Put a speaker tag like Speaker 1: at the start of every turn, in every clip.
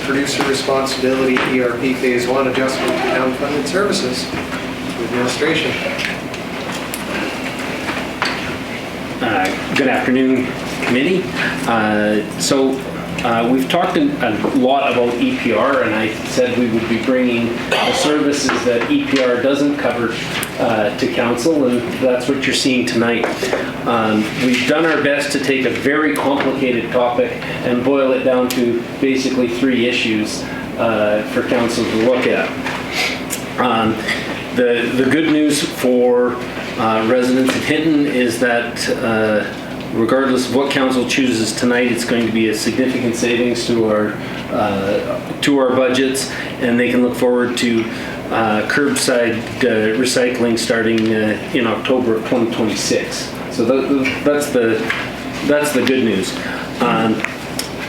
Speaker 1: producer responsibility ERP Phase 1 adjustment to town-funded services. Administration.
Speaker 2: Good afternoon, committee. We've talked a lot about EPR, and I said we would be bringing the services that EPR doesn't cover to council, and that's what you're seeing tonight. We've done our best to take a very complicated topic and boil it down to basically 3 issues for council to look at. The good news for residents of Hinton is that regardless of what council chooses tonight, it's going to be a significant savings to our budgets, and they can look forward to curbside recycling starting in October of 2026. So that's the good news.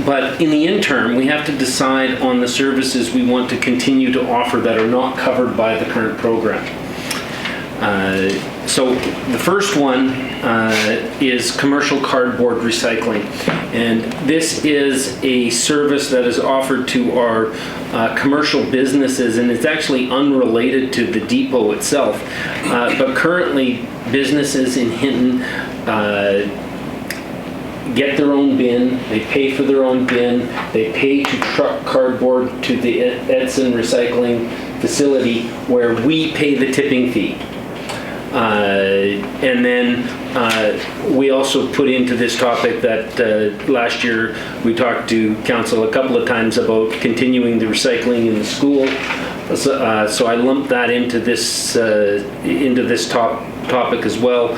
Speaker 2: But in the interim, we have to decide on the services we want to continue to offer that are not covered by the current program. So the first one is commercial cardboard recycling, and this is a service that is offered to our commercial businesses, and it's actually unrelated to the depot itself. But currently, businesses in Hinton get their own bin, they pay for their own bin, they pay to truck cardboard to the Edson recycling facility where we pay the tipping fee. And then we also put into this topic that last year we talked to council a couple of times about continuing the recycling in the school. So I lumped that into this topic as well.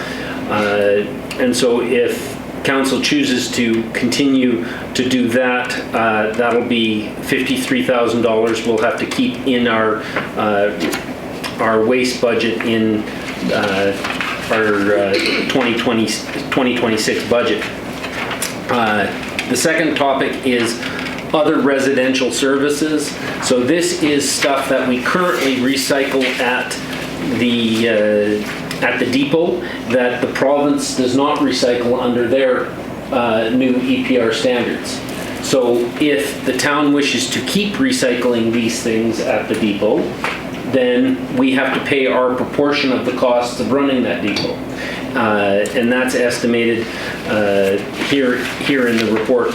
Speaker 2: And so if council chooses to continue to do that, that'll be $53,000 we'll have to keep in our waste budget in our 2026 budget. The second topic is other residential services. So this is stuff that we currently recycle at the depot that the province does not recycle under their new EPR standards. So if the town wishes to keep recycling these things at the depot, then we have to pay our proportion of the costs of running that depot. And that's estimated here in the report.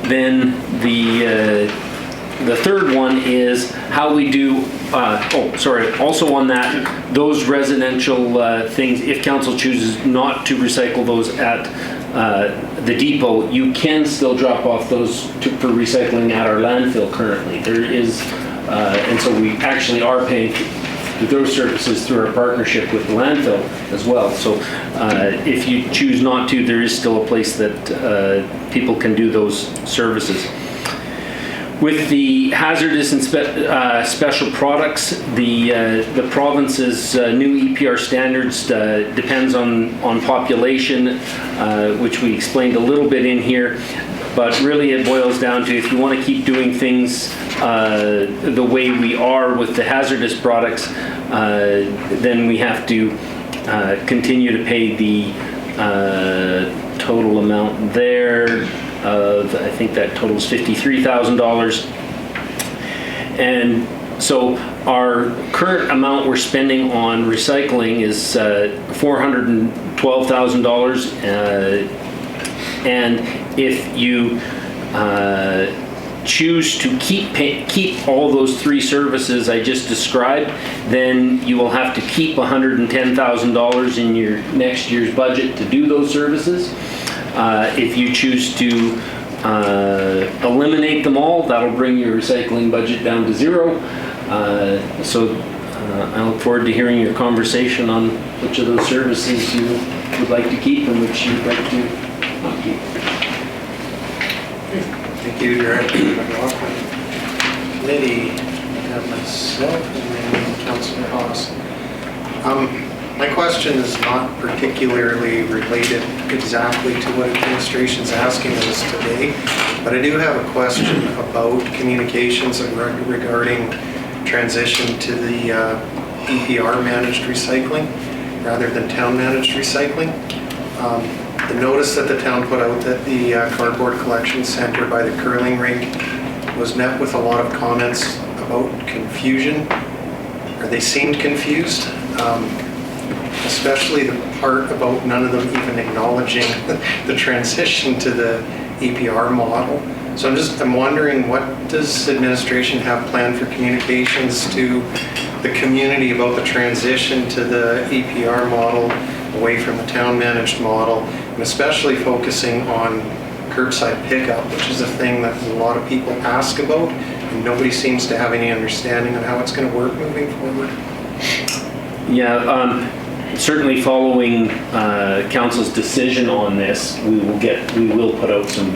Speaker 2: Then the third one is how we do, also on that, those residential things, if council chooses not to recycle those at the depot, you can still drop off those for recycling at our landfill currently. There is, and so we actually are paying those services through our partnership with the landfill as well. So if you choose not to, there is still a place that people can do those services. With the hazardous and special products, the province's new EPR standards depends on population, which we explained a little bit in here. But really it boils down to, if you want to keep doing things the way we are with the hazardous products, then we have to continue to pay the total amount there of, I think that totals $53,000. And so our current amount we're spending on recycling is $412,000. And if you choose to keep all those 3 services I just described, then you will have to keep $110,000 in your next year's budget to do those services. If you choose to eliminate them all, that'll bring your recycling budget down to 0. I look forward to hearing your conversation on which of those services you would like to keep and which you'd like to not keep.
Speaker 1: Thank you, Director. Committee, I have myself and then Councillor Haas. My question is not particularly related exactly to what administration's asking us today, but I do have a question about communications regarding transition to the EPR managed recycling rather than town managed recycling. The notice that the town put out that the cardboard collection center by the curling rink was met with a lot of comments about confusion, or they seemed confused, especially the part about none of them even acknowledging the transition to the EPR model. So I'm wondering, what does administration have planned for communications to the community about the transition to the EPR model, away from the town managed model, and especially focusing on curbside pickup, which is a thing that a lot of people ask about, and nobody seems to have any understanding on how it's going to work moving forward.
Speaker 2: Yeah, certainly following council's decision on this, we will put out some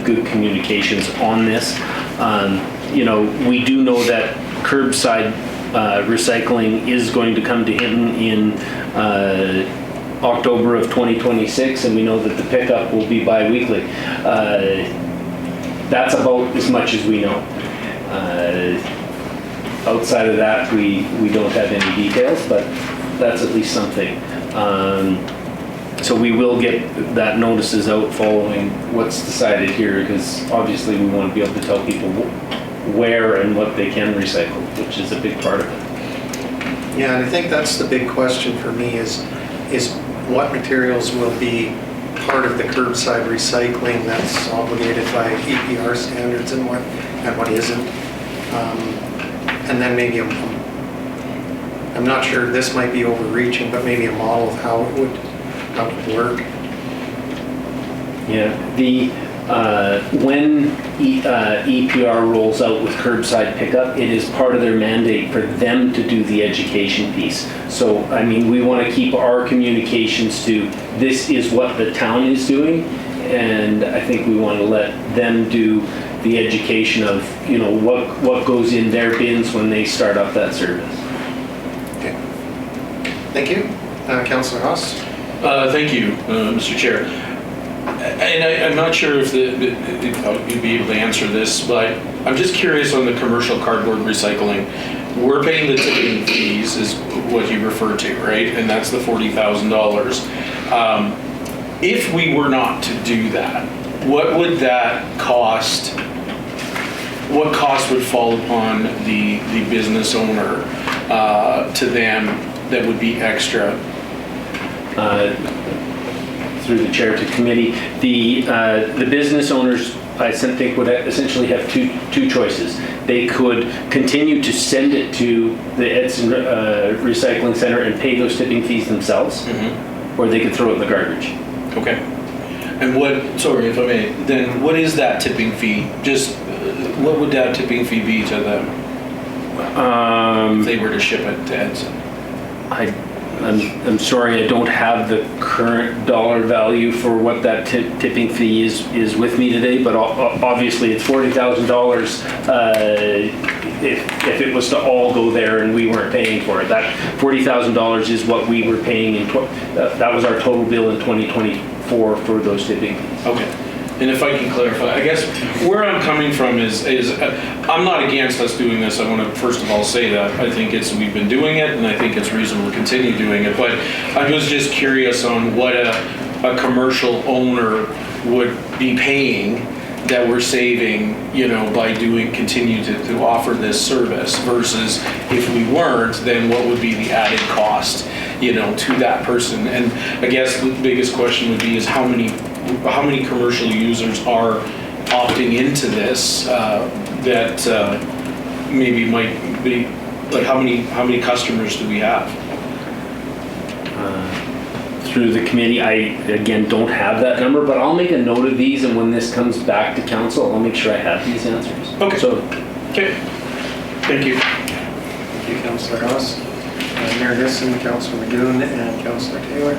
Speaker 2: good communications on this. You know, we do know that curbside recycling is going to come to Hinton in October of 2026, and we know that the pickup will be bi-weekly. That's about as much as we know. Outside of that, we don't have any details, but that's at least something. So we will get that notices out following what's decided here, because obviously we want to be able to tell people where and what they can recycle, which is a big part of it.
Speaker 1: Yeah, and I think that's the big question for me is what materials will be part of the curbside recycling that's obligated by EPR standards and what isn't. And then maybe I'm not sure, this might be overreaching, but maybe a model of how it would work.
Speaker 2: Yeah, when EPR rolls out with curbside pickup, it is part of their mandate for them to do the education piece. So, I mean, we want to keep our communications to this is what the town is doing, and I think we want to let them do the education of, you know, what goes in their bins when they start up that service.
Speaker 1: Okay. Thank you. Councillor Haas.
Speaker 3: Thank you, Mr. Chair. And I'm not sure if you'd be able to answer this, but I'm just curious on the commercial cardboard recycling. We're paying the tipping fees, is what you referred to, right? And that's the $40,000. If we were not to do that, what would that cost? What cost would fall upon the business owner to them that would be extra?
Speaker 2: Through the chair to committee, the business owners, I think, would essentially have two choices. They could continue to send it to the Edson Recycling Center and pay those tipping fees themselves, or they could throw it in the garbage.
Speaker 3: Okay. And sorry if I may, then what is that tipping fee? Just what would that tipping fee be to them if they were to ship it to Edson?
Speaker 2: I'm sorry, I don't have the current dollar value for what that tipping fee is with me today, but obviously it's $40,000 if it was to all go there and we weren't paying for it. That $40,000 is what we were paying that was our total bill in 2024 for those tipping fees.
Speaker 3: Okay. And if I can clarify, I guess where I'm coming from is I'm not against us doing this. I want to first of all say that I think we've been doing it, and I think it's reasonable to continue doing it. But I was just curious on what a commercial owner would be paying that we're saving, you know, by continue to offer this service versus if we weren't, then what would be the added cost, you know, to that person? And I guess the biggest question would be is how many commercial users are opting into this that maybe might be, like how many customers do we have?
Speaker 2: Through the committee, I again don't have that number, but I'll make a note of these, and when this comes back to council, I'll make sure I have these answers.
Speaker 3: Okay.
Speaker 2: Okay.
Speaker 3: Thank you.
Speaker 1: Thank you, Councillor Haas. Mayor Nissen, Councillor Magoon, and Councillor Taylor.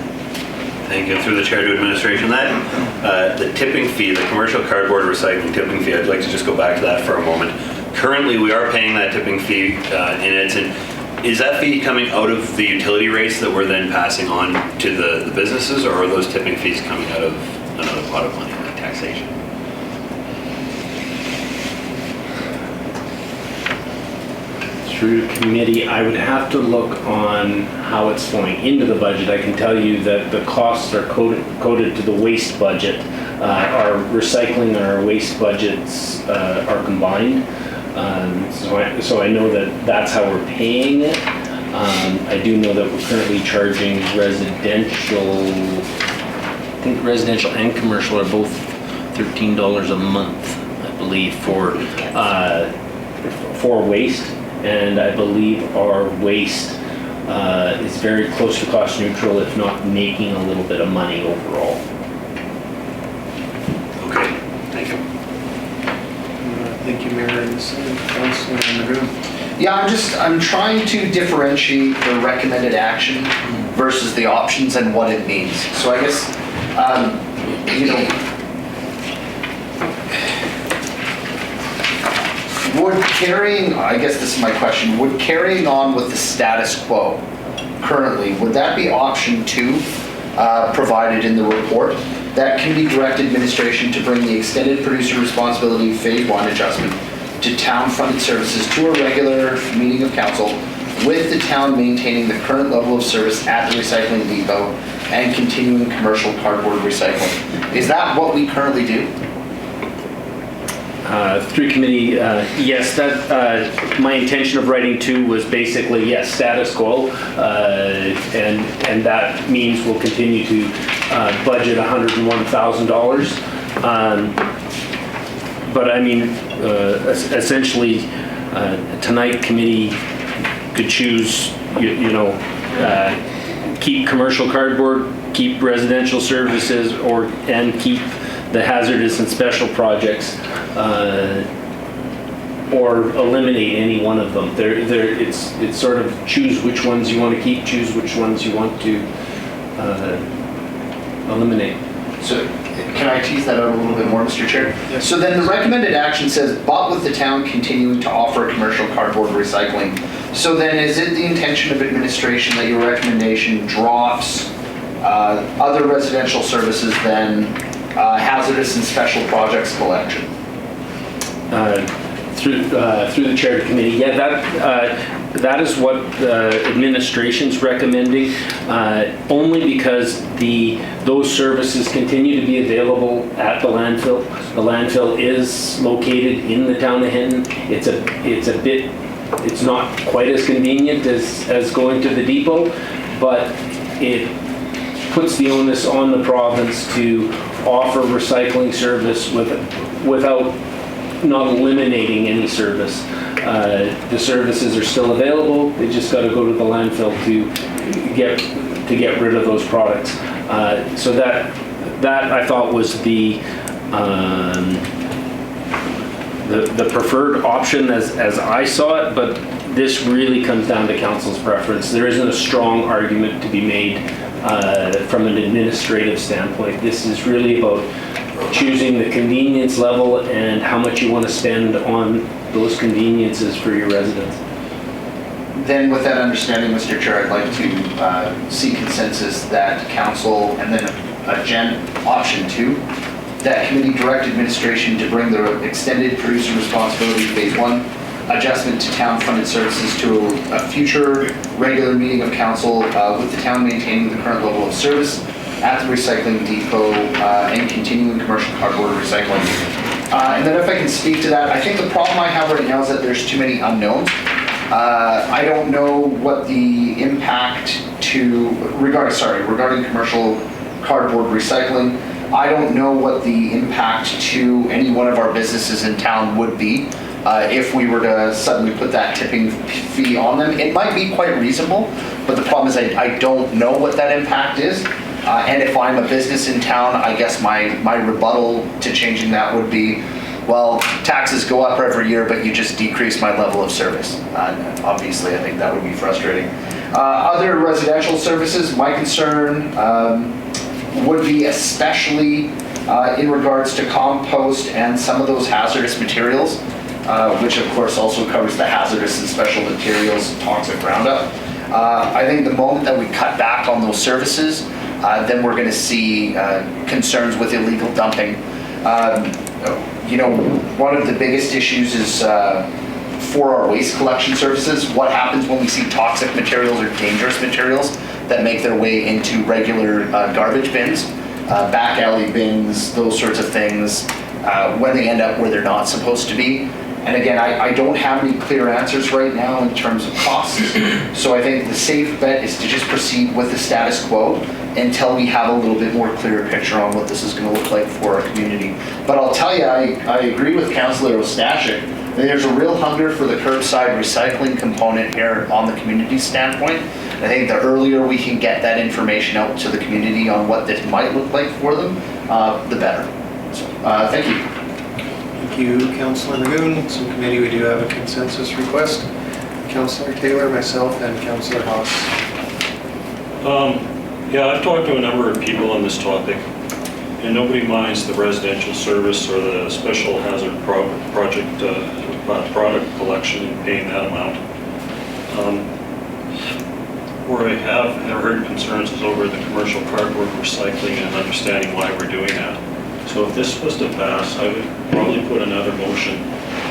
Speaker 4: Thank you. Through the chair to administration, the tipping fee, the commercial cardboard recycling tipping fee, I'd like to just go back to that for a moment. Currently, we are paying that tipping fee in Edson. Is that fee coming out of the utility rates that we're then passing on to the businesses, or are those tipping fees coming out of another pot of money, like taxation?
Speaker 2: through committee, I would have to look on how it's flowing into the budget. I can tell you that the costs are coded to the waste budget. Our recycling and our waste budgets are combined. So I know that that's how we're paying it. I do know that we're currently charging residential, I think residential and commercial are both $13 a month, I believe, for waste. And I believe our waste is very close to cost neutral, if not making a little bit of money overall.
Speaker 4: Okay, thank you.
Speaker 1: Thank you, Mayor, and Councilor in the room.
Speaker 5: Yeah, I'm trying to differentiate the recommended action versus the options and what it means. So I guess, I guess this is my question, would carrying on with the status quo currently, would that be option 2 provided in the report? That can be direct administration to bring the extended producer responsibility phase 1 adjustment to town-funded services to a regular meeting of council, with the town maintaining the current level of service at the recycling depot and continuing commercial cardboard recycling. Is that what we currently do?
Speaker 2: Through committee, yes, that my intention of writing 2 was basically, yes, status quo, and that means we'll continue to budget $101,000. But I mean, essentially, tonight committee could choose, keep commercial cardboard, keep residential services, and keep the hazardous and special projects, or eliminate any one of them. It's sort of choose which ones you want to keep, choose which ones you want to eliminate.
Speaker 5: So can I tease that out a little bit more, Mr. Chair?
Speaker 1: Yes.
Speaker 5: So then the recommended action says, but with the town continuing to offer commercial cardboard recycling. So then is it the intention of administration that your recommendation drops other residential services than hazardous and special projects collection?
Speaker 2: Through the chair of the committee, yeah, that is what the administration's recommending, only because those services continue to be available at the landfill. The landfill is located in the town of Hinton. It's not quite as convenient as going to the depot, but it puts the onus on the province to offer recycling service without not eliminating any service. The services are still available. They just got to go to the landfill to get rid of those products. So that I thought was the preferred option as I saw it. But this really comes down to council's preference. There isn't a strong argument to be made from an administrative standpoint. This is really about choosing the convenience level and how much you want to spend on those conveniences for your residents.
Speaker 5: Then with that understanding, Mr. Chair, I'd like to see consensus that council, and then option 2, that committee direct administration to bring the extended producer responsibility phase 1 adjustment to town-funded services to a future regular meeting of council, with the town maintaining the current level of service at the recycling depot and continuing commercial cardboard recycling. And then if I can speak to that, I think the problem I have right now is that there's too many unknowns. I don't know what the impact regarding commercial cardboard recycling. I don't know what the impact to any one of our businesses in town would be if we were to suddenly put that tipping fee on them. It might be quite reasonable, but the problem is I don't know what that impact is. And if I'm a business in town, I guess my rebuttal to changing that would be, well, taxes go up every year, but you just decrease my level of service. Obviously, I think that would be frustrating. Other residential services, my concern would be especially in regards to compost and some of those hazardous materials, which of course also covers the hazardous and special materials, toxic Roundup. I think the moment that we cut back on those services, then we're going to see concerns with illegal dumping. One of the biggest issues is for our waste collection services, what happens when we see toxic materials or dangerous materials that make their way into regular garbage bins, back alley bins, those sorts of things, when they end up where they're not supposed to be. And again, I don't have any clear answers right now in terms of costs. So I think the safe bet is to just proceed with the status quo until we have a little bit more clear picture on what this is going to look like for our community. But I'll tell you, I agree with Councillor Ostashik. There's a real hunger for the curbside recycling component here on the community standpoint. I think the earlier we can get that information out to the community on what this might look like for them, the better. So, thank you.
Speaker 1: Thank you, Councillor Magoon. So committee, we do have a consensus request. Councillor Taylor, myself, and Councillor Haas.
Speaker 6: Yeah, I've talked to a number of people on this topic, and nobody minds the residential service or the special hazard project product collection and paying that amount. Where I have heard concerns is over the commercial cardboard recycling and understanding why we're doing that. So if this was to pass, I would probably put another motion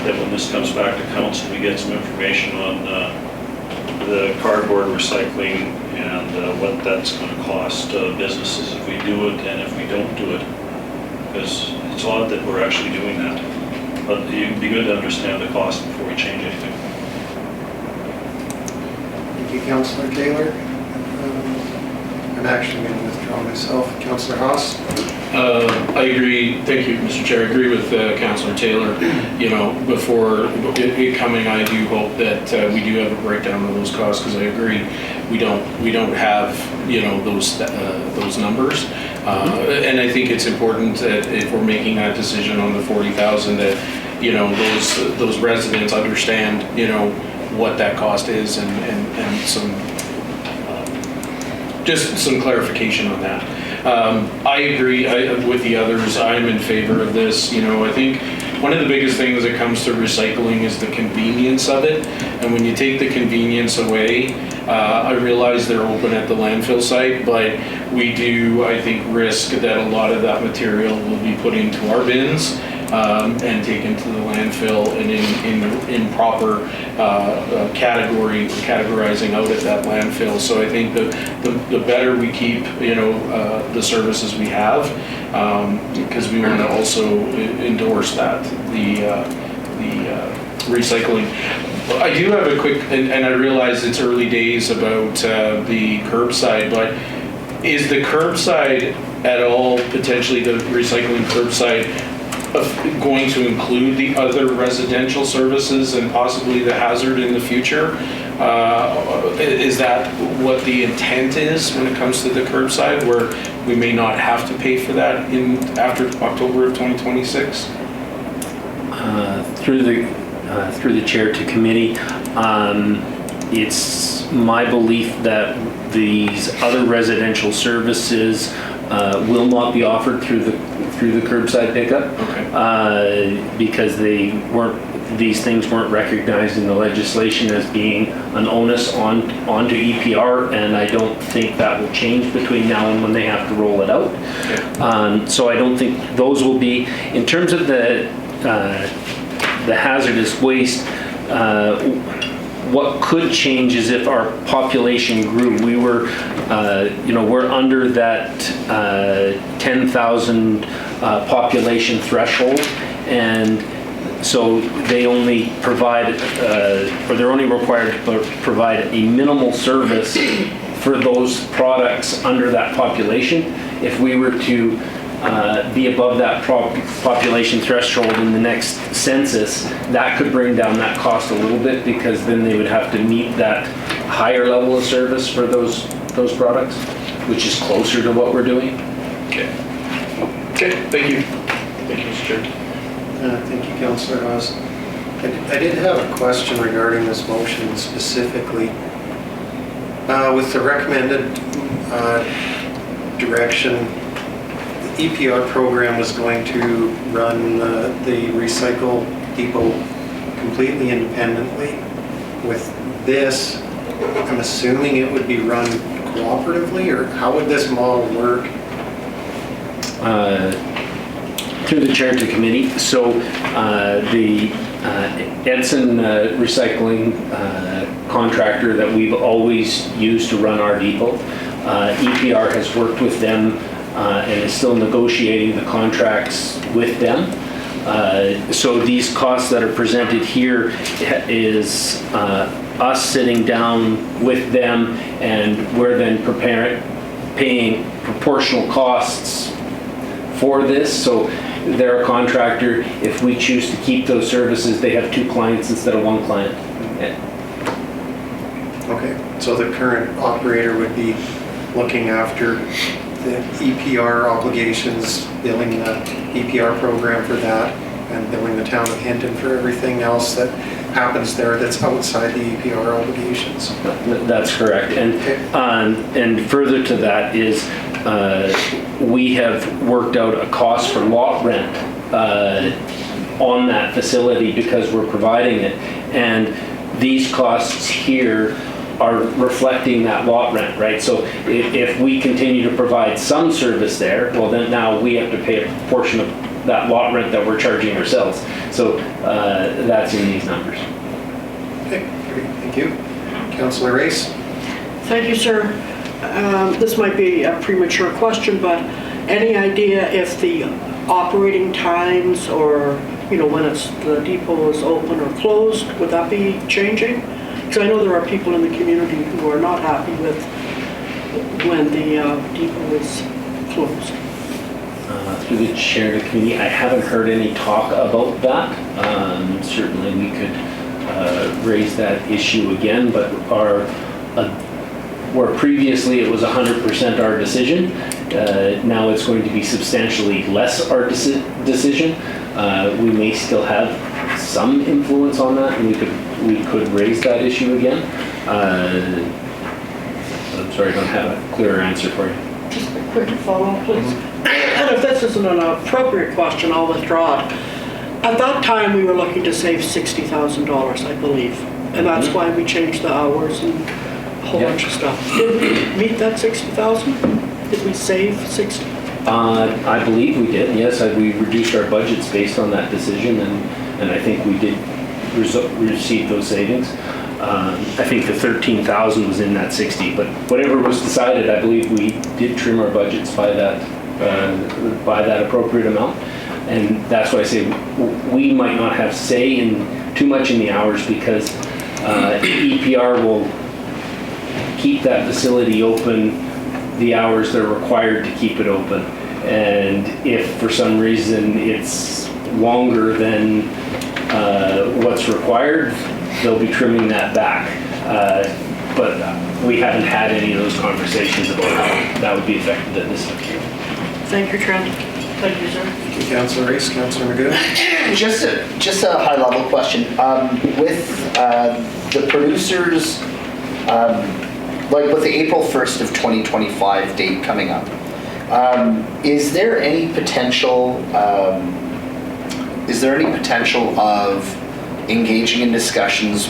Speaker 6: that when this comes back to council, we get some information on the cardboard recycling and what that's going to cost businesses if we do it and if we don't do it. Because it's odd that we're actually doing that. But it'd be good to understand the cost before we change anything.
Speaker 1: Thank you, Councillor Taylor. I'm actually going to withdraw myself. Councillor Haas.
Speaker 3: I agree. Thank you, Mr. Chair. I agree with Councillor Taylor. You know, before it coming, I do hope that we do have a breakdown of those costs, because I agree we don't have, you know, those numbers. And I think it's important that if we're making that decision on the 40,000, that, you know, those residents understand, you know, what that cost is, and some just some clarification on that. I agree with the others. I'm in favor of this. You know, I think one of the biggest things that comes to recycling is the convenience of it. And when you take the convenience away, I realize they're open at the landfill site, but we do, I think, risk that a lot of that material will be put into our bins and taken to the landfill and in improper categorizing out at that landfill. So I think the better we keep, you know, the services we have, because we want to also endorse that, the recycling. I do have a quick, and I realize it's early days about the curbside, but is the curbside at all, potentially the recycling curbside, going to include the other residential services and possibly the hazard in the future? Is that what the intent is when it comes to the curbside, where we may not have to pay for that after October of 2026?
Speaker 2: Through the chair to committee, it's my belief that these other residential services will not be offered through the curbside pickup.
Speaker 3: Okay.
Speaker 2: Because these things weren't recognized in the legislation as being an onus onto EPR, and I don't think that will change between now and when they have to roll it out.
Speaker 3: Okay.
Speaker 2: So I don't think those will be. In terms of the hazardous waste, what could change is if our population grew. We were, we're under that 10,000 population threshold, and so they only provide, or they're only required to provide a minimal service for those products under that population. If we were to be above that population threshold in the next census, that could bring down that cost a little bit, because then they would have to meet that higher level of service for those products, which is closer to what we're doing.
Speaker 3: Okay. Okay, thank you. Thank you, Mr. Chair.
Speaker 1: Thank you, Councillor Haas. I did have a question regarding this motion specifically. With the recommended direction, the EPR program was going to run the recycle depot completely independently. With this, I'm assuming it would be run cooperatively, or how would this model work?
Speaker 2: Through the chair to committee, so the Edson recycling contractor that we've always used to run our depot, EPR has worked with them and is still negotiating the contracts with them. So these costs that are presented here is us sitting down with them, and we're then paying proportional costs for this. So they're a contractor. If we choose to keep those services, they have 2 clients instead of 1 client.
Speaker 1: Okay, so the current operator would be looking after the EPR obligations, billing the EPR program for that, and billing the town of Hinton for everything else that happens there that's outside the EPR obligations.
Speaker 2: That's correct. And further to that is we have worked out a cost for lot rent on that facility because we're providing it. And these costs here are reflecting that lot rent, right? So if we continue to provide some service there, well, then now we have to pay a portion of that lot rent that we're charging ourselves. So that's in these numbers.
Speaker 1: Okay, great, thank you. Councillor Race?
Speaker 7: Thank you, sir. This might be a premature question, but any idea if the operating times or, when the depot is open or closed, would that be changing? Because I know there are people in the community who are not happy with when the depot is closed.
Speaker 2: Through the chair to committee, I haven't heard any talk about that. Certainly we could raise that issue again, but where previously it was 100% our decision, now it's going to be substantially less our decision. We may still have some influence on that, and we could raise that issue again. I'm sorry, I don't have a clearer answer for you.
Speaker 7: Just a quick follow-up, please. And if this isn't an appropriate question, I'll withdraw it. At that time, we were looking to save $60,000, I believe. And that's why we changed the hours and a whole bunch of stuff. Did we meet that 60,000? Did we save 60?
Speaker 2: I believe we did, yes. We reduced our budgets based on that decision, and I think we did receive those savings. I think the 13,000 was in that 60, but whatever was decided, I believe we did trim our budgets by that appropriate amount. And that's why I say we might not have say in too much in the hours, because EPR will keep that facility open the hours they're required to keep it open. And if for some reason it's longer than what's required, they'll be trimming that back. But we haven't had any of those conversations about how that would be affected at this time.
Speaker 7: Thank you, Trent. Thank you, sir.
Speaker 1: Thank you, Councillor Race. Councillor Magoo?
Speaker 5: Just a high-level question. With the producers, like with the April 1st of 2025 date coming up, is there any potential of engaging in discussions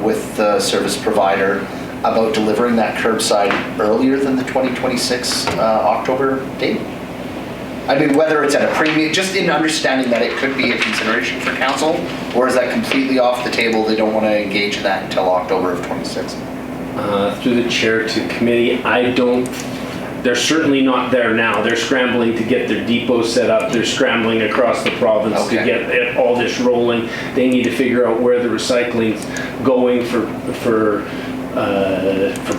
Speaker 5: with the service provider about delivering that curbside earlier than the 2026 October date? I mean, whether it's at a premium, just in understanding that it could be a consideration for council, or is that completely off the table? They don't want to engage in that until October of 26?
Speaker 2: Through the chair to committee, they're certainly not there now. They're scrambling to get their depot set up. They're scrambling across the province to get all this rolling. They need to figure out where the recycling's going for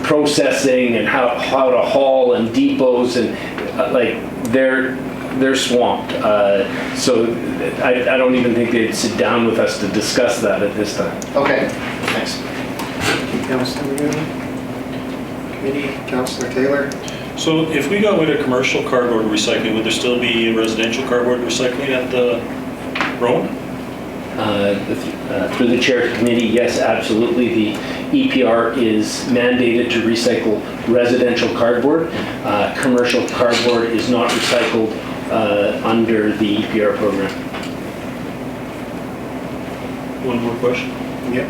Speaker 2: processing, and how to haul, and depots, and they're swamped. So I don't even think they'd sit down with us to discuss that at this time.
Speaker 5: Okay, thanks.
Speaker 1: Councillor Magoo? Committee, Councillor Taylor?
Speaker 6: So if we got rid of commercial cardboard recycling, would there still be residential cardboard recycling at the road?
Speaker 2: Through the chair to committee, yes, absolutely. The EPR is mandated to recycle residential cardboard. Commercial cardboard is not recycled under the EPR program.
Speaker 6: One more question.
Speaker 1: Yep.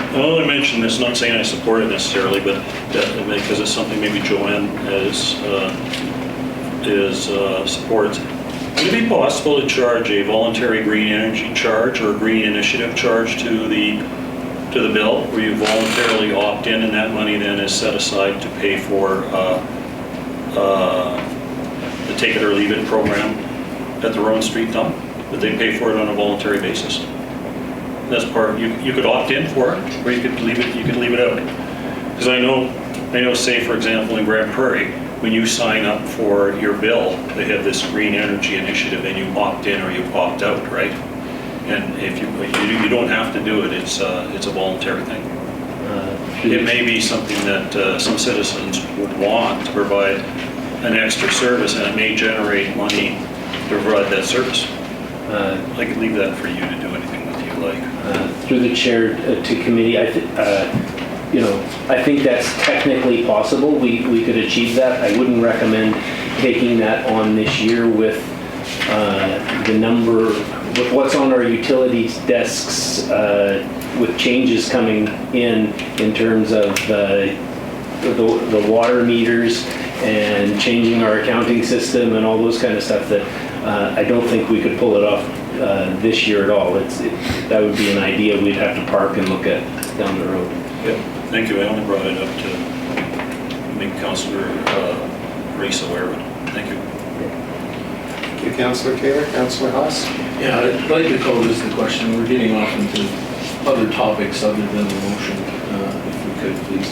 Speaker 6: I only mention this, not saying I support it necessarily, but because it's something maybe Joanne supports. Would it be possible to charge a voluntary green energy charge or a green initiative charge to the bill, where you voluntarily opt in and that money then is set aside to pay for the take it or leave it program at the road and street dump? That they pay for it on a voluntary basis? That's part, you could opt in for it, or you could leave it out. Because I know, say for example in Grand Prairie, when you sign up for your bill, they have this green energy initiative and you opt in or you opt out, right? And if you don't have to do it, it's a voluntary thing. It may be something that some citizens would want to provide an extra service, and it may generate money to provide that service. I could leave that for you to do anything with you like.
Speaker 2: Through the chair to committee, I think that's technically possible. We could achieve that. I wouldn't recommend taking that on this year with with what's on our utilities desks, with changes coming in terms of the water meters and changing our accounting system and all those kind of stuff, that I don't think we could pull it off this year at all. That would be an idea we'd have to park and look at down the road.
Speaker 6: Yeah, thank you. I only brought it up to make Councillor Reese aware of it. Thank you.
Speaker 1: Thank you, Councillor Taylor. Councillor Haas?
Speaker 3: Yeah, I'd like to pose the question. We're getting off into other topics other than the motion, if we could, please.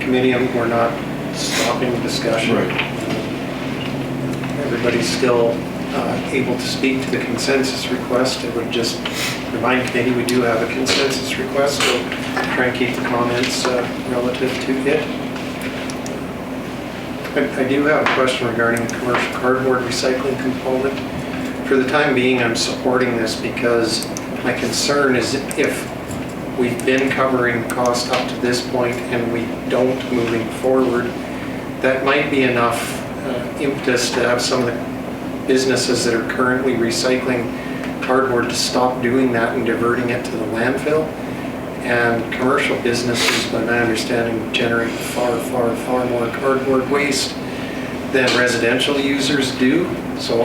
Speaker 1: Committee, we're not stopping the discussion.
Speaker 3: Right.
Speaker 1: Everybody's still able to speak to the consensus request. I would just remind committee we do have a consensus request, so try and keep the comments relative to it. I do have a question regarding the commercial cardboard recycling component. For the time being, I'm supporting this because my concern is if we've been covering cost up to this point and we don't moving forward, that might be enough impetus to have some of the businesses that are currently recycling cardboard to stop doing that and diverting it to the landfill. And commercial businesses, by my understanding, generate far, far, far more cardboard waste than residential users do. So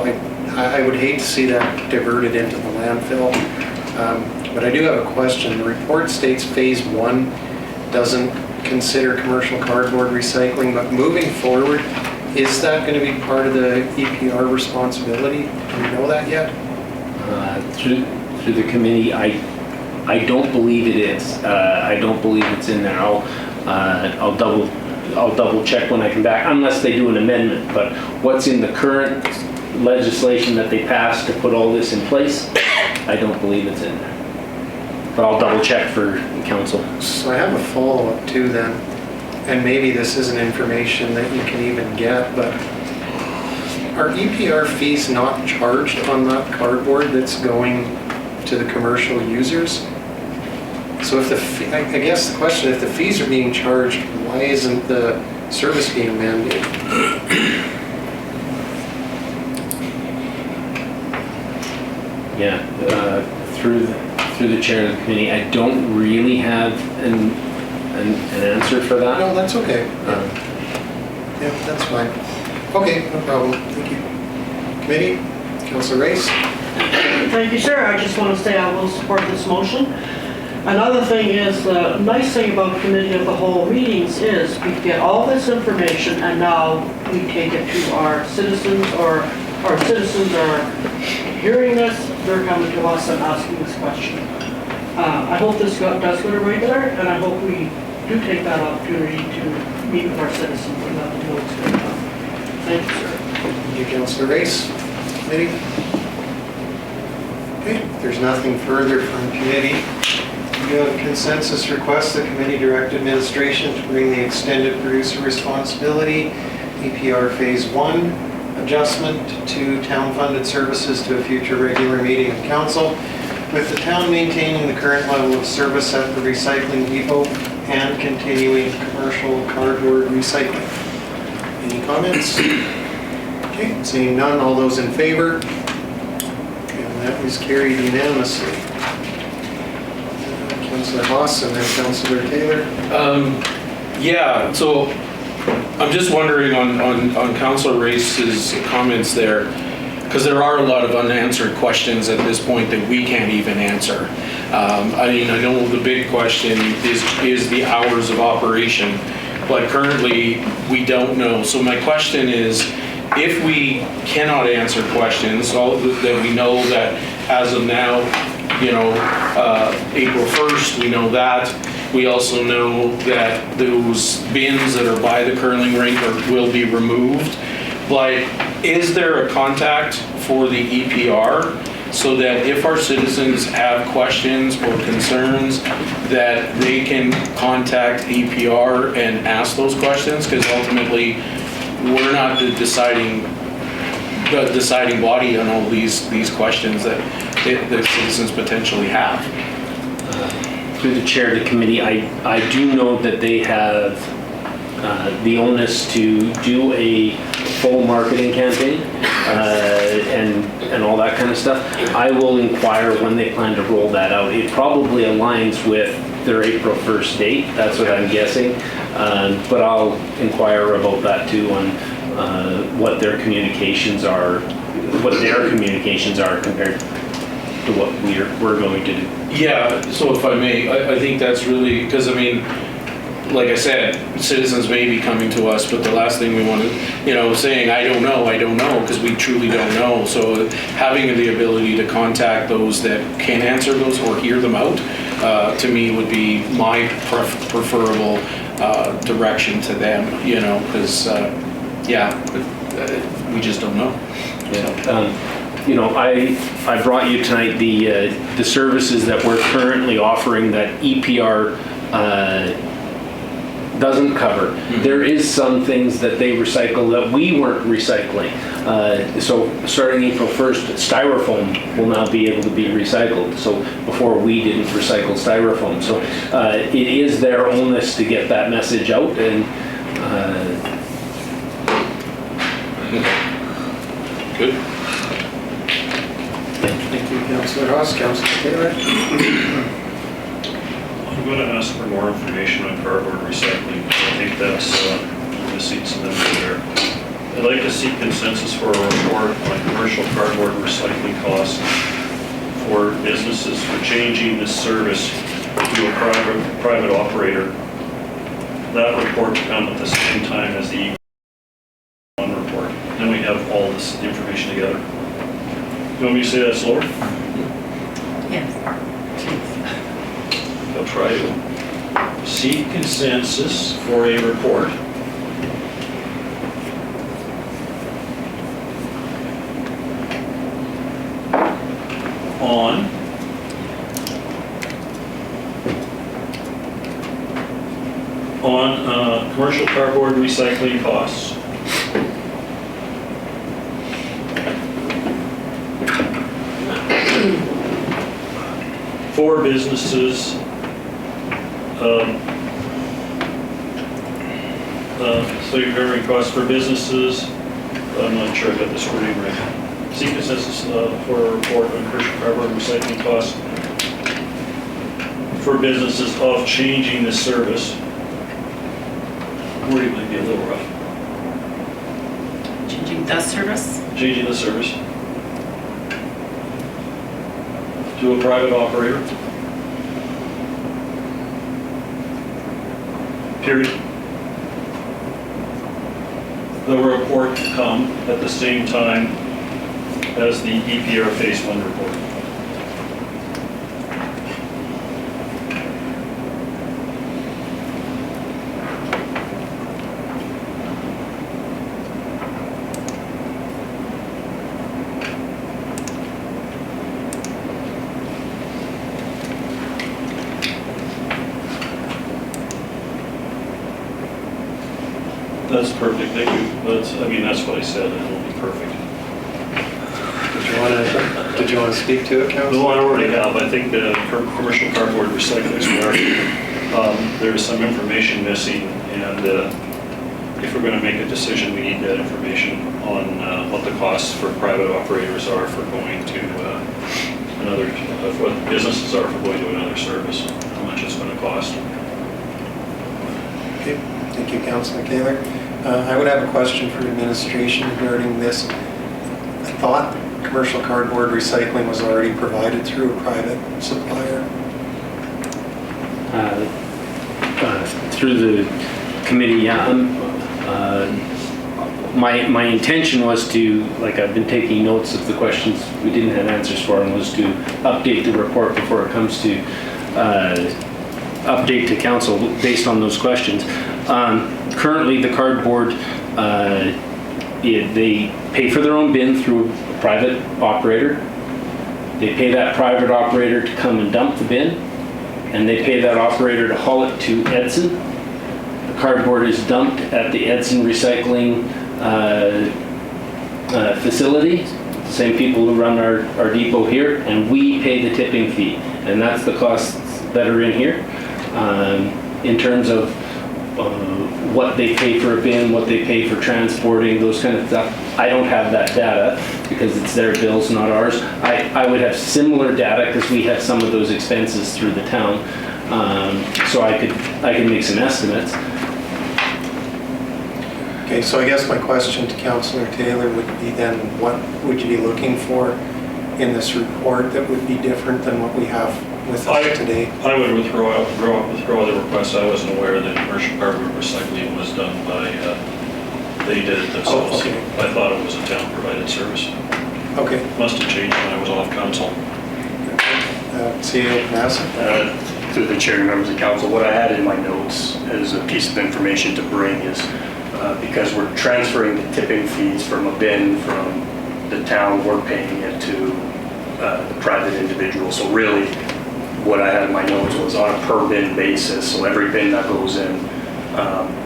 Speaker 1: I would hate to see that diverted into the landfill. But I do have a question. The report states phase 1 doesn't consider commercial cardboard recycling, but moving forward, is that going to be part of the EPR responsibility? Do we know that yet?
Speaker 2: Through the committee, I don't believe it is. I don't believe it's in there. I'll double check when I come back, unless they do an amendment. But what's in the current legislation that they passed to put all this in place, I don't believe it's in there. But I'll double check for council.
Speaker 1: So I have a follow-up too then, and maybe this isn't information that you can even get, but are EPR fees not charged on that cardboard that's going to the commercial users? So if I guess the question, if the fees are being charged, why isn't the service being mandated?
Speaker 2: Yeah, through the chair of the committee, I don't really have an answer for that.
Speaker 1: No, that's okay. Yeah, that's fine. Okay, no problem. Thank you. Committee, Councillor Race?
Speaker 7: Thank you, sir. I just want to say I will support this motion. Another thing is, the nice thing about committee of the whole meetings is we get all this information and now we take it to our citizens, or our citizens are hearing this, they're coming to us and asking this question. I hope this does go to regular, and I hope we do take that opportunity to meet with our citizens and let them know what's going on. Thank you, sir.
Speaker 1: Thank you, Councillor Race. Committee? Okay, if there's nothing further from committee. You have a consensus request, the committee direct administration to bring the extended producer responsibility, EPR phase 1 adjustment to town-funded services to a future regular meeting of council, with the town maintaining the current level of service at the recycling depot and continuing commercial cardboard recycling. Any comments? Okay, seeing none, all those in favor? And that was carried unanimously. Councillor Haas and then Councillor Taylor.
Speaker 3: Yeah, so I'm just wondering on Councilor Race's comments there, because there are a lot of unanswered questions at this point that we can't even answer. I mean, I know the big question is the hours of operation, but currently we don't know. So my question is, if we cannot answer questions, all that we know that as of now, you know, April 1st, we know that. We also know that those bins that are by the curling rink will be removed. But is there a contact for the EPR so that if our citizens have questions or concerns, that they can contact EPR and ask those questions? Because ultimately, we're not the deciding body on all these questions that the citizens potentially have.
Speaker 2: Through the chair of the committee, I do know that they have the onus to do a full marketing campaign and all that kind of stuff. I will inquire when they plan to roll that out. It probably aligns with their April 1st date, that's what I'm guessing. But I'll inquire about that too on what their communications are compared to what we're going to do.
Speaker 3: Yeah, so if I may, I think that's really, because I mean, like I said, citizens may be coming to us, but the last thing we want to, you know, saying, I don't know, because we truly don't know. So having the ability to contact those that can answer those or hear them out, to me would be my preferable direction to them, you know, because, we just don't know.
Speaker 2: Yeah. You know, I brought you tonight the services that we're currently offering that EPR doesn't cover. Mm-hmm. There is some things that they recycle that we weren't recycling. So starting April 1st, styrofoam will now be able to be recycled. So before we didn't recycle styrofoam. So it is their onus to get that message out. And
Speaker 3: good.
Speaker 1: Thank you, Councilor Haas. Councilor Taylor?
Speaker 6: I'm going to ask for more information on cardboard recycling. I think that's missing some info there. I'd like to seek consensus for a report on commercial cardboard recycling costs for businesses for changing this service to a private operator. That report to come at the same time as the one report. Then we have all this information together. You want me to say that slower?
Speaker 8: Yes.
Speaker 6: I'll try to seek consensus for a report on commercial cardboard recycling costs. For businesses, so you're covering costs for businesses. I'm not sure I got this wording right. Seek consensus for a report on commercial cardboard recycling costs for businesses of changing this service. Wording might be a little rough.
Speaker 8: Changing the service?
Speaker 6: Changing the service to a private operator. Period. The report to come at the same time as the EPR Phase 1 report. That's perfect, thank you. That's what I said, it'll be perfect.
Speaker 1: Did you want to speak to it, Councilor?
Speaker 6: No, I already have. I think the commercial cardboard recycling, there's some information missing, and if we're going to make a decision, we need that information on what the costs for private operators are for going to another, what businesses are for going to another service, how much it's going to cost.
Speaker 1: Okay. Thank you, Councillor Taylor. I would have a question for administration regarding this. I thought commercial cardboard recycling was already provided through a private supplier.
Speaker 2: Through the committee, yeah. My intention was to, like, I've been taking notes of the questions we didn't have answers for, and was to update the report before it comes to update to council based on those questions. Currently, the cardboard, they pay for their own bin through a private operator. They pay that private operator to come and dump the bin, and they pay that operator to haul it to Edson. The cardboard is dumped at the Edson recycling facility, same people who run our depot here, and we pay the tipping fee. And that's the costs that are in here. In terms of what they pay for a bin, what they pay for transporting, those kind of stuff, I don't have that data because it's their bills, not ours. I would have similar data because we have some of those expenses through the town. So I could make some estimates.
Speaker 1: Okay, so I guess my question to Councillor Taylor would be then, what would you be looking for in this report that would be different than what we have with us today?
Speaker 6: I would withdraw the request. I wasn't aware that commercial cardboard recycling was done by, they did it themselves.
Speaker 1: Oh, okay.
Speaker 6: I thought it was a town-provided service.
Speaker 1: Okay.
Speaker 6: Must have changed when I was off council.
Speaker 1: CEO Massey?
Speaker 9: Through the chair and members of council, what I had in my notes as a piece of information to bring is because we're transferring the tipping fees from a bin from the town, we're paying it to the private individual. So really, what I had in my notes was on a per bin basis. So every bin that goes in,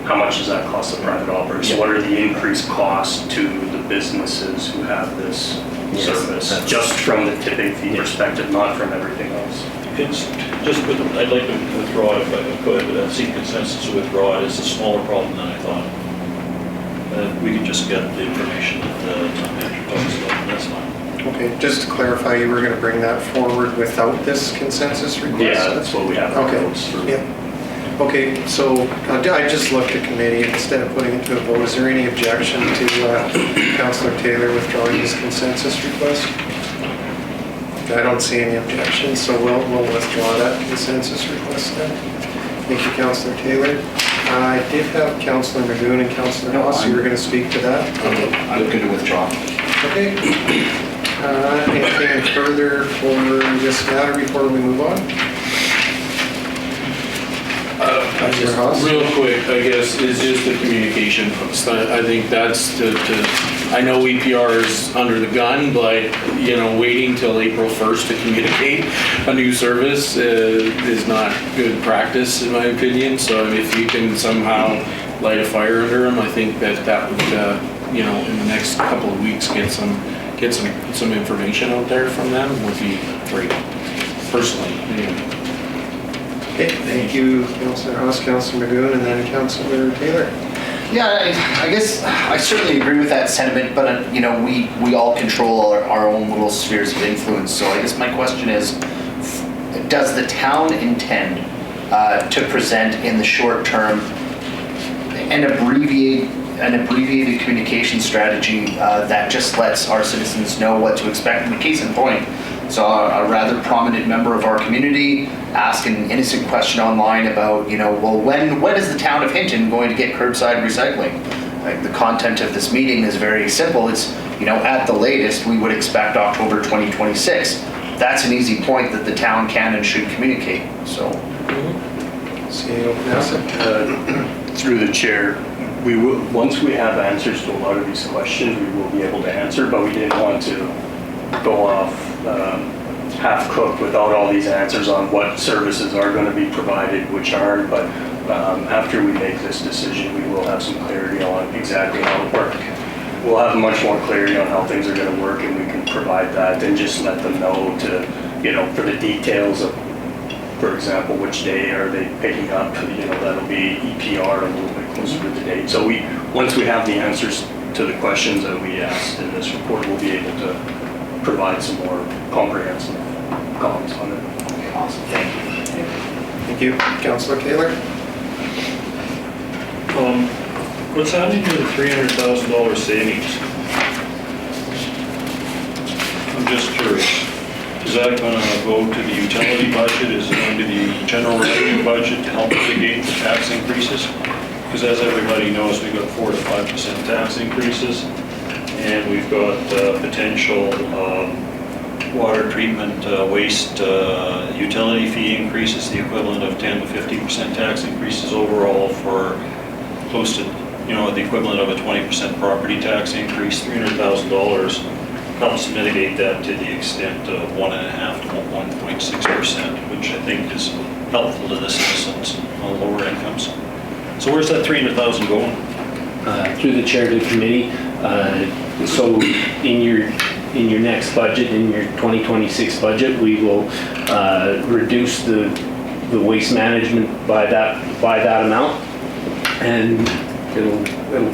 Speaker 9: how much does that cost the private operator? So what are the increased costs to the businesses who have this service? Just from the tipping fee perspective, not from everything else.
Speaker 6: It's just, I'd like to withdraw it if I could, but seek consensus to withdraw it. It's a smaller problem than I thought. We can just get the information that the town manager talks about, and that's fine.
Speaker 1: Okay, just to clarify, you were going to bring that forward without this consensus request?
Speaker 9: Yeah, that's what we have.
Speaker 1: Okay,
Speaker 9: Notes for.
Speaker 1: yeah. Okay, so I just looked at committee instead of putting it to a vote. Is there any objection to Councillor Taylor withdrawing his consensus request? I don't see any objections, so we'll withdraw that consensus request then. Thank you, Councillor Taylor. I did have Councillor Magoon and Councillor Haas. You were going to speak to that?
Speaker 5: Okay, I'm looking to withdraw.
Speaker 1: Okay. Anything further for this matter before we move on? Councillor Haas?
Speaker 3: Real quick, I guess, is just the communication post. I think that's I know EPR is under the gun, but, waiting till April 1st to communicate a new service is not good practice, in my opinion. So if you can somehow light a fire under them, I think that would, in the next couple of weeks, get some information out there from them would be great, personally.
Speaker 1: Okay, thank you, Councillor Haas, Councillor Magoon, and then Councillor Taylor.
Speaker 5: Yeah, I guess I certainly agree with that sentiment, but we all control our own little spheres of influence. So I guess my question is, does the town intend to present in the short term an abbreviated communication strategy that just lets our citizens know what to expect? In the case in point, so a rather prominent member of our community asked an innocent question online about, well, when is the town of Hinton going to get curbside recycling? Like, the content of this meeting is very simple. It's, at the latest, we would expect October 2026. That's an easy point that the town can and should communicate, so.
Speaker 1: CEO Massey?
Speaker 9: Through the chair, we will, once we have answers to a lot of these questions, we will be able to answer, but we didn't want to go off half-cooked without all these answers on what services are going to be provided, which aren't. But after we make this decision, we will have some clarity on exactly how it works. We'll have much more clarity on how things are going to work, and we can provide that and just let them know to, for the details of, for example, which day are they picking up, that'll be EPR a little bit closer to the date. So once we have the answers to the questions that we asked in this report, we'll be able to provide some more comprehensive comments on it.
Speaker 5: Okay, awesome, thank you.
Speaker 1: Thank you. Councillor Taylor?
Speaker 6: What's happening to the $300,000 savings? I'm just curious. Is that going to go to the utility budget? Is it going to the general revenue budget to help mitigate the tax increases? Because as everybody knows, we've got 4 to 5% tax increases, and we've got potential water treatment, waste, utility fee increases, the equivalent of 10 to 50% tax increases overall for close to, the equivalent of a 20% property tax increase. $300,000 helps mitigate that to the extent of 1.5 to 1.6%, which I think is helpful to the citizens on lower incomes. So where's that $300,000 going?
Speaker 2: Through the chair to the committee. So in your next budget, in your 2026 budget, we will reduce the waste management by that amount, and it'll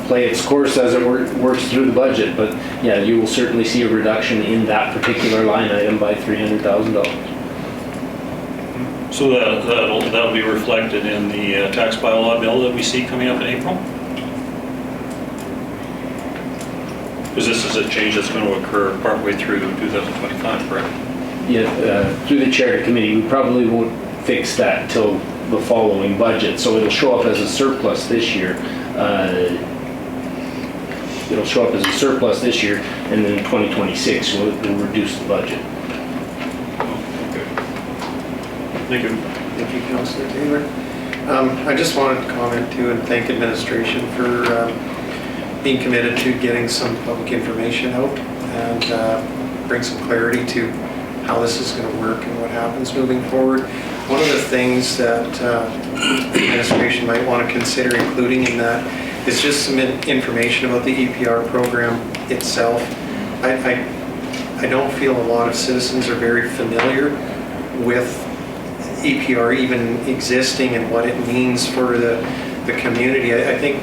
Speaker 2: play its course as it works through the budget. But yeah, you will certainly see a reduction in that particular line item by $300,000.
Speaker 6: So that'll be reflected in the tax bylaw bill that we see coming up in April? Because this is a change that's going to occur partway through 2025, correct?
Speaker 2: Yeah, through the chair to committee, we probably won't fix that till the following budget, so it'll show up as a surplus this year. It'll show up as a surplus this year, and then in 2026 we'll reduce the budget.
Speaker 6: Okay. Thank you.
Speaker 1: Thank you, Councillor Taylor. I just wanted to comment too and thank administration for being committed to getting some public information out and bring some clarity to how this is going to work and what happens moving forward. One of the things that administration might want to consider including in that is just some information about the EPR program itself. I don't feel a lot of citizens are very familiar with EPR even existing and what it means for the community. I think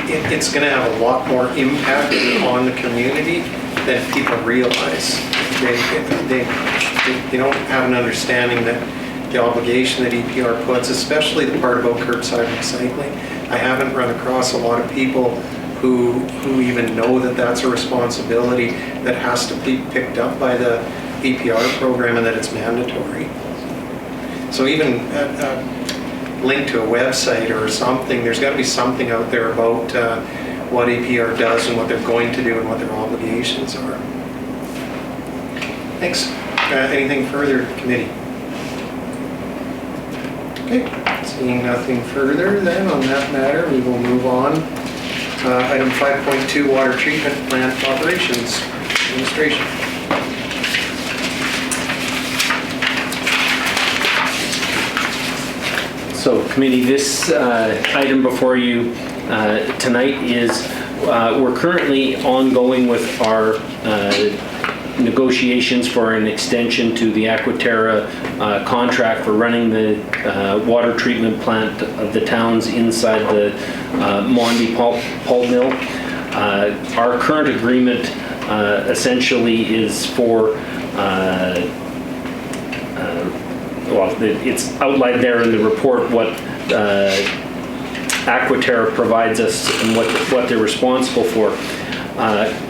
Speaker 1: it's going to have a lot more impact on the community than people realize. They don't have an understanding that the obligation that EPR puts, especially the part about curbside recycling. I haven't run across a lot of people who even know that that's a responsibility that has to be picked up by the EPR program and that it's mandatory. So even link to a website or something, there's got to be something out there about what EPR does and what they're going to do and what their obligations are. Thanks. Anything further, committee? Okay, seeing nothing further then on that matter, we will move on. Item 5.2, water treatment plant operations, administration.
Speaker 2: So committee, this item before you tonight is we're currently ongoing with our negotiations for an extension to the Aquaterra contract for running the water treatment plant of the towns inside the Mondi pulp mill. Our current agreement essentially is for well, it's outlined there in the report what Aquaterra provides us and what they're responsible for.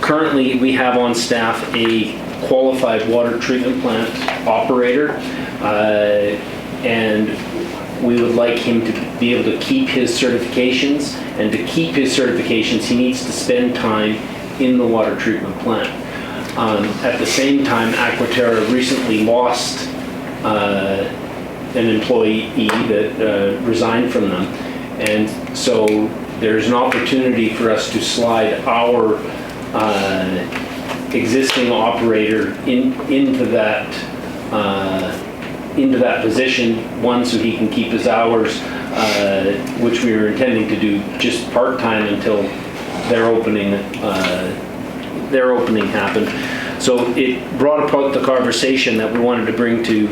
Speaker 2: Currently, we have on staff a qualified water treatment plant operator, and we would like him to be able to keep his certifications, and to keep his certifications, he needs to spend time in the water treatment plant. At the same time, Aquaterra recently lost an employee that resigned from them, and so there's an opportunity for us to slide our existing operator into that position, one, so he can keep his hours, which we were intending to do just part-time until their opening happened. So it brought about the conversation that we wanted to bring to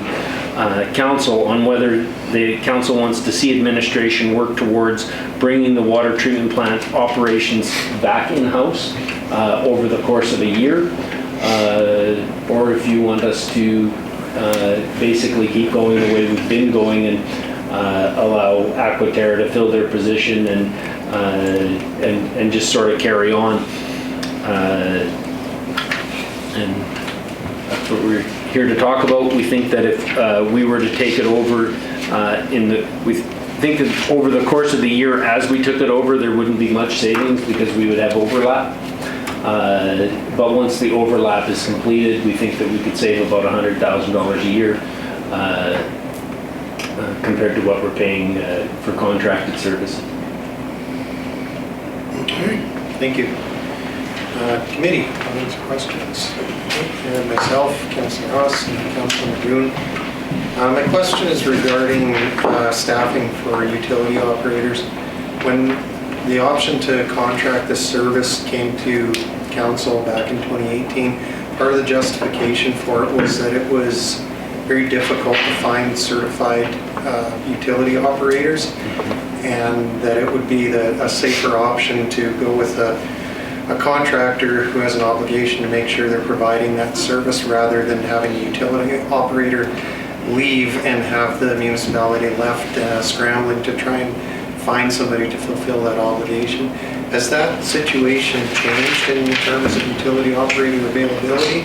Speaker 2: council on whether the council wants to see administration work towards bringing the water treatment plant operations back in-house over the course of a year, or if you want us to basically keep going the way we've been going and allow Aquaterra to fill their position and and just sort of carry on. And that's what we're here to talk about. We think that if we were to take it over we think that over the course of the year as we took it over, there wouldn't be much savings because we would have overlap. But once the overlap is completed, we think that we could save about $100,000 a year compared to what we're paying for contracted service.
Speaker 1: Okay, thank you. Committee, comments or questions? And myself, Councillor Haas, and Councillor Magoon. My question is regarding staffing for utility operators. When the option to contract this service came to council back in 2018, part of the justification for it was that it was very difficult to find certified utility operators, and that it would be a safer option to go with a contractor who has an obligation to make sure they're providing that service rather than having a utility operator leave and have the municipality left scrambling to try and find somebody to fulfill that obligation. Has that situation changed in terms of utility operator availability?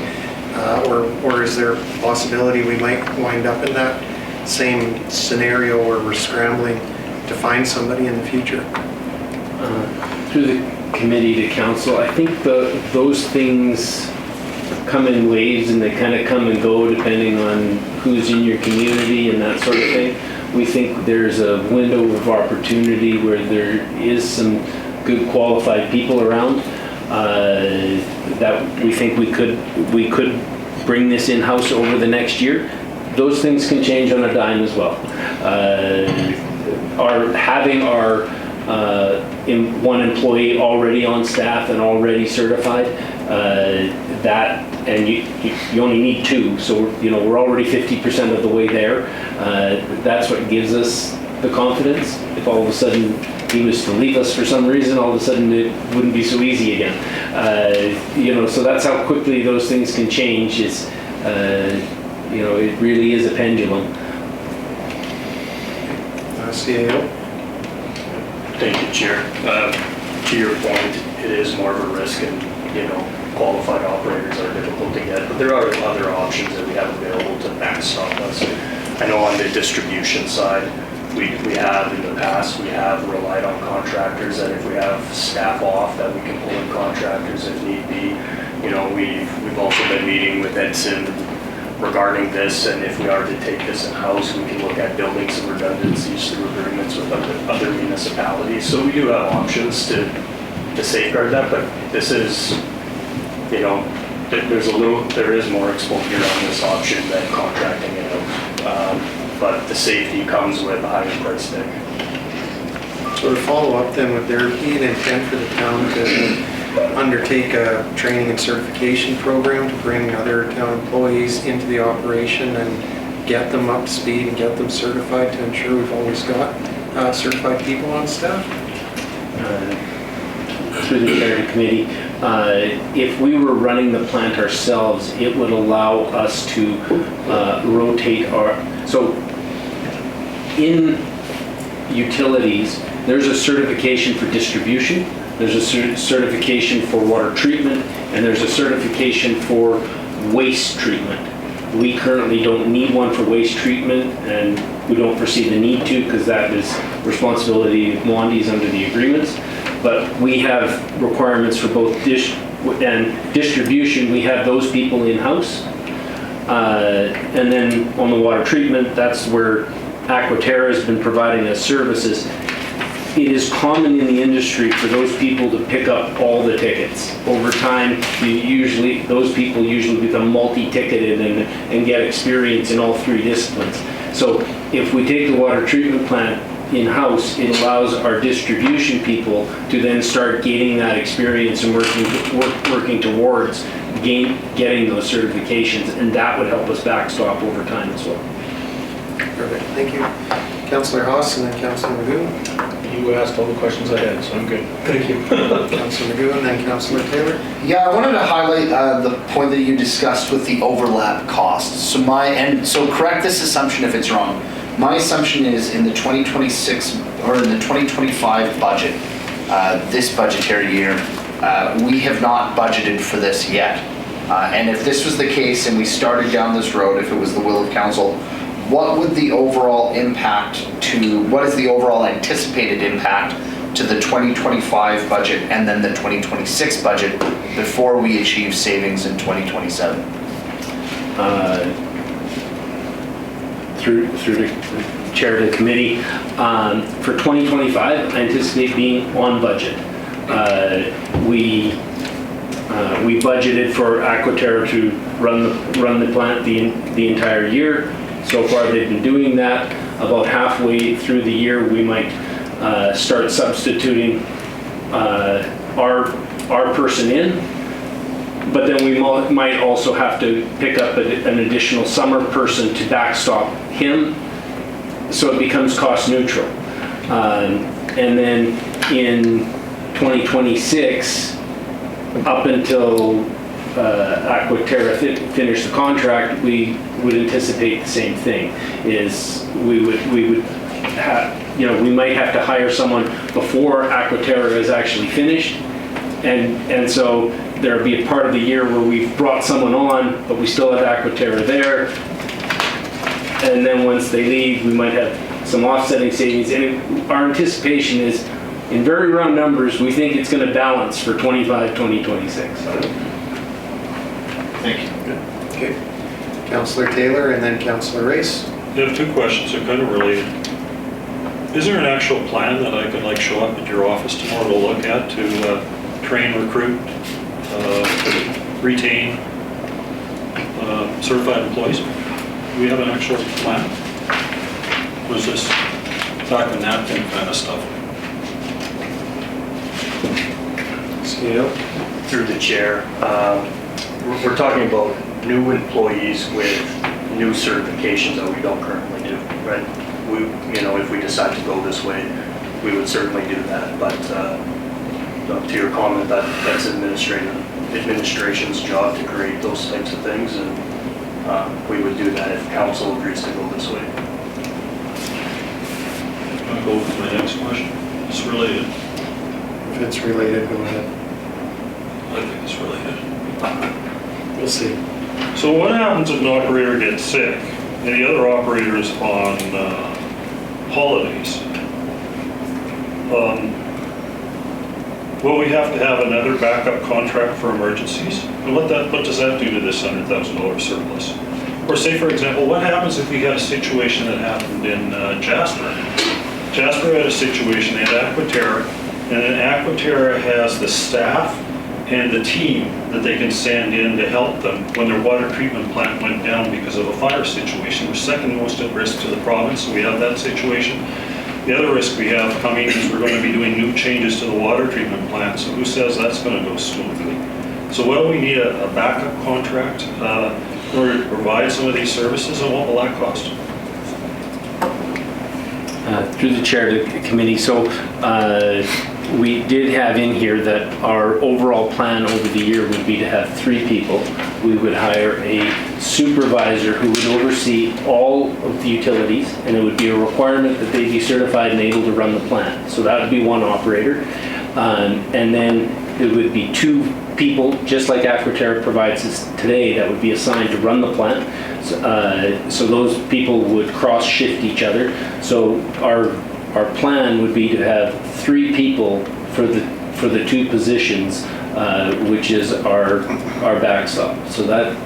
Speaker 1: Or is there a possibility we might wind up in that same scenario where we're scrambling to find somebody in the future?
Speaker 2: Through the committee to council, I think those things come in waves and they kind of come and go depending on who's in your community and that sort of thing. We think there's a window of opportunity where there is some good qualified people around that we think we could bring this in-house over the next year. Those things can change on a dime as well. Having our one employee already on staff and already certified, and you only need two, so we're already 50% of the way there. That's what gives us the confidence. If all of a sudden he was to leave us for some reason, all of a sudden it wouldn't be so easy again. So that's how quickly those things can change. It really is a pendulum.
Speaker 1: CAO?
Speaker 9: Thank you, Chair. To your point, it is more of a risk, and qualified operators are difficult to get, but there are other options that we have available to backstop us. I know on the distribution side, we have in the past, we have relied on contractors that if we have staff off, that we can pull in contractors if need be. We've also been meeting with Edson regarding this, and if we are to take this in-house, we can look at building some redundancies through agreements with other municipalities. So we do have options to safeguard that, but this is, there is more exposure on this option than contracting it out. But the safety comes with a higher price tag.
Speaker 1: So to follow up then, would there be an intent for the town to undertake a training and certification program to bring other town employees into the operation and get them up to speed and get them certified to ensure we've always got certified people on staff?
Speaker 2: Through the Charity Committee, if we were running the plant ourselves, it would allow us to rotate so in utilities, there's a certification for distribution, there's a certification for water treatment, and there's a certification for waste treatment. We currently don't need one for waste treatment, and we don't foresee the need to, because that is responsibility of Wandy's under the agreements. But we have requirements for both dish and distribution. We have those people in-house. And then on the water treatment, that's where Aquaterra has been providing us services. It is common in the industry for those people to pick up all the tickets. Over time, those people usually become multi-ticketed and get experience in all three disciplines. So if we take the water treatment plant in-house, it allows our distribution people to then start gaining that experience and working towards getting those certifications, and that would help us backstop over time as well.
Speaker 1: Perfect, thank you. Councillor Haas and then Councillor Magoon.
Speaker 3: You asked all the questions I had, so I'm good.
Speaker 1: Thank you. Councillor Magoon and then Councillor Taylor.
Speaker 5: Yeah, I wanted to highlight the point that you discussed with the overlap costs. So correct this assumption if it's wrong. My assumption is in the 2026 or in the 2025 budget, this budgetary year. We have not budgeted for this yet. And if this was the case and we started down this road, if it was the will of council, what is the overall anticipated impact to the 2025 budget and then the 2026 budget before we achieve savings in 2027?
Speaker 2: Through the chair of the committee, for 2025, I anticipate being on budget. We budgeted for Aquaterra to run the plant the entire year. So far, they've been doing that. About halfway through the year, we might start substituting our person in, but then we might also have to pick up an additional summer person to backstop him, so it becomes cost neutral. And then in 2026, up until Aquaterra finished the contract, we would anticipate the same thing. Is we would have, we might have to hire someone before Aquaterra is actually finished, and so there'll be a part of the year where we've brought someone on, but we still have Aquaterra there, and then once they leave, we might have some offsetting savings. And our anticipation is, in very round numbers, we think it's going to balance for 25, 2026.
Speaker 5: Thank you.
Speaker 1: Okay. Councillor Taylor and then Councillor Race.
Speaker 6: I have two questions, they're kind of related. Is there an actual plan that I can show up at your office tomorrow to look at to train, recruit, retain certified employees? Do we have an actual plan? Or is this back and napkin kind of stuff?
Speaker 9: Through the chair, we're talking about new employees with new certifications that we don't currently do, right? If we decide to go this way, we would certainly do that. But to your comment, that's administration's job to create those types of things, and we would do that if council agrees to go this way.
Speaker 6: I'll go with my next question. It's related.
Speaker 1: If it's related, go ahead.
Speaker 6: I think it's related.
Speaker 1: We'll see.
Speaker 6: So what happens if an operator gets sick and the other operator is on holidays? Will we have to have another backup contract for emergencies? And what does that do to this $100,000 surplus? Or say, for example, what happens if we had a situation that happened in Jasper? Jasper had a situation, they had Aquaterra, and then Aquaterra has the staff and the team that they can send in to help them when their water treatment plant went down because of a fire situation. We're second most at risk to the province, so we have that situation. The other risk we have coming is we're going to be doing new changes to the water treatment plant, so who says that's going to go smoothly? So what do we need a backup contract in order to provide some of these services, and what will that cost?
Speaker 2: Through the chair of the committee, so we did have in here that our overall plan over the year would be to have 3 people. We would hire a supervisor who would oversee all of the utilities, and it would be a requirement that they be certified and able to run the plant. So that would be one operator. And then it would be 2 people, just like Aquaterra provides us today, that would be assigned to run the plant. So those people would cross-shift each other. So our plan would be to have 3 people for the 2 positions, which is our backstop. So that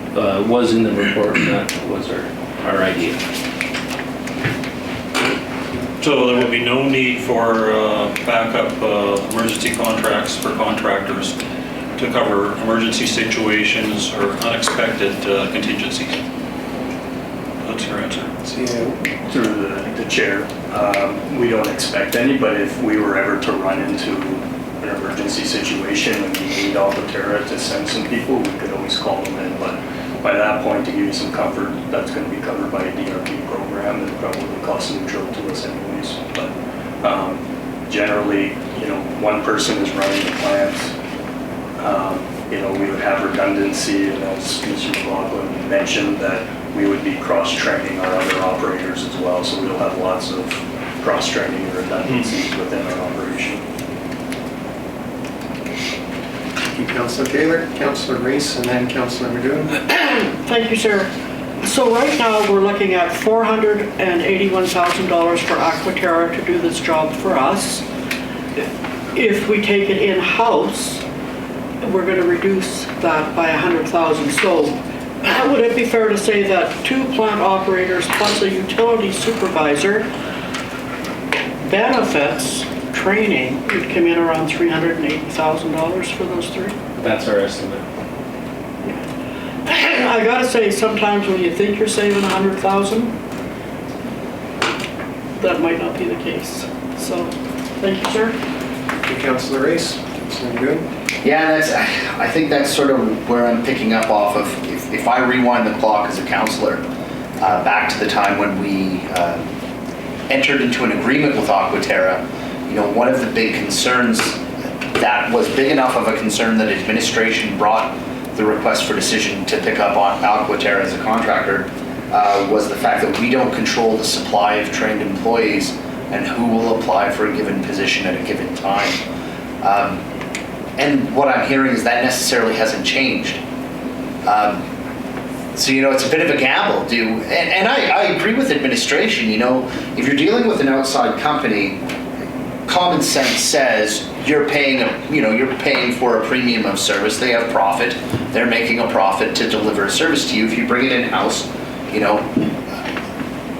Speaker 2: was in the report, and that was our idea.
Speaker 6: So there will be no need for backup emergency contracts for contractors to cover emergency situations or unexpected contingencies. That's your answer.
Speaker 9: Through the chair, we don't expect any, but if we were ever to run into an emergency situation and we need Aquaterra to send some people, we could always call them in. But by that point, to give you some comfort, that's going to be covered by a DRP program and probably cost neutral to us anyways. But generally, one person is running the plant. We would have redundancy, and as Mr. McLaughlin mentioned, that we would be cross-training our other operators as well, so we'll have lots of cross-training and redundancies within our operation.
Speaker 1: Councillor Taylor, Councillor Reese, and then Councillor Madoon.
Speaker 7: Thank you, sir. So right now, we're looking at $481,000 for Aquaterra to do this job for us. If we take it in-house, we're going to reduce that by $100,000. So would it be fair to say that 2 plant operators plus a utility supervisor, benefits, training, would come in around $380,000 for those 3?
Speaker 2: That's our estimate.
Speaker 7: I gotta say, sometimes when you think you're saving 100,000, that might not be the case. So, thank you, sir.
Speaker 1: Thank you, Councillor Reese. Councillor Madoon.
Speaker 5: Yeah, I think that's sort of where I'm picking up off of. If I rewind the clock as a councillor, back to the time when we entered into an agreement with Aquaterra, one of the big concerns that was big enough of a concern that administration brought the request for decision to pick up on Aquaterra as a contractor was the fact that we don't control the supply of trained employees and who will apply for a given position at a given time. And what I'm hearing is that necessarily hasn't changed. So, it's a bit of a gamble. And I agree with administration, if you're dealing with an outside company, common sense says you're paying for a premium of service. They have profit. They're making a profit to deliver a service to you. If you bring it in-house,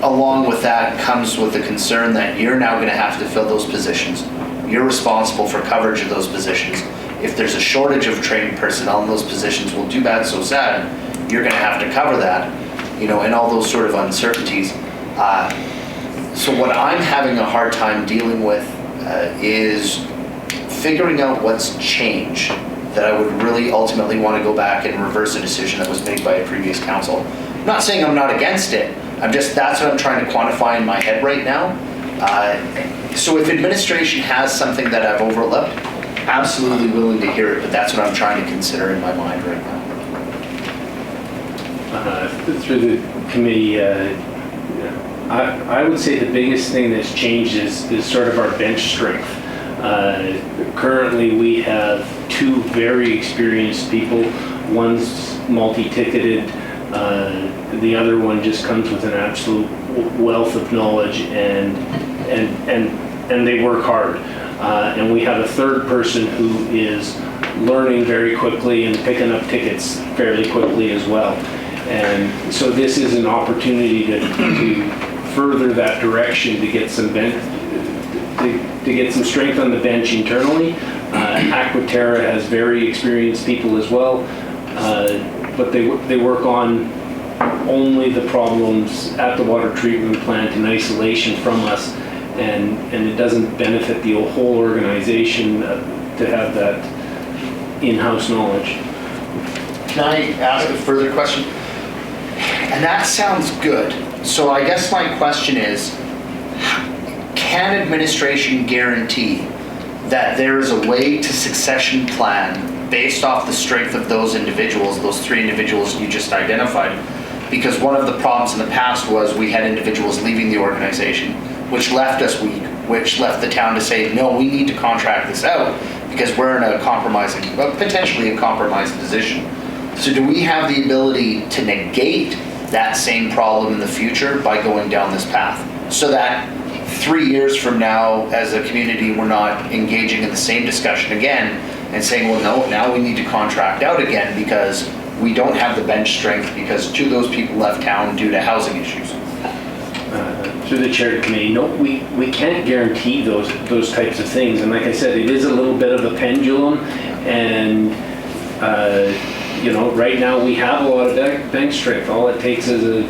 Speaker 5: along with that comes with the concern that you're now going to have to fill those positions. You're responsible for coverage of those positions. If there's a shortage of trained personnel in those positions, well, too bad, so sad. You're going to have to cover that, and all those sort of uncertainties. So what I'm having a hard time dealing with is figuring out what's changed that I would really ultimately want to go back and reverse a decision that was made by a previous council. I'm not saying I'm not against it. That's what I'm trying to quantify in my head right now. So if administration has something that I've overlooked, absolutely willing to hear it, but that's what I'm trying to consider in my mind right now.
Speaker 2: Through the committee, I would say the biggest thing that's changed is sort of our bench strength. Currently, we have 2 very experienced people. One's multi-ticketed. The other one just comes with an absolute wealth of knowledge, and they work hard. And we have a 3rd person who is learning very quickly and picking up tickets fairly quickly as well. And so this is an opportunity to further that direction, to get some strength on the bench internally. Aquaterra has very experienced people as well, but they work on only the problems at the water treatment plant in isolation from us, and it doesn't benefit the whole organization to have that in-house knowledge.
Speaker 5: Can I ask a further question? And that sounds good. So I guess my question is, can administration guarantee that there is a way to succession plan based off the strength of those individuals, those 3 individuals you just identified? Because one of the problems in the past was we had individuals leaving the organization, which left us weak, which left the town to say, no, we need to contract this out because we're in a potentially a compromised position. So do we have the ability to negate that same problem in the future by going down this path? So that 3 years from now, as a community, we're not engaging in the same discussion again and saying, well, no, now we need to contract out again because we don't have the bench strength because 2 of those people left town due to housing issues.
Speaker 2: Through the chair of the committee, no, we can't guarantee those types of things. And like I said, it is a little bit of a pendulum, and right now we have a lot of bench strength. All it takes is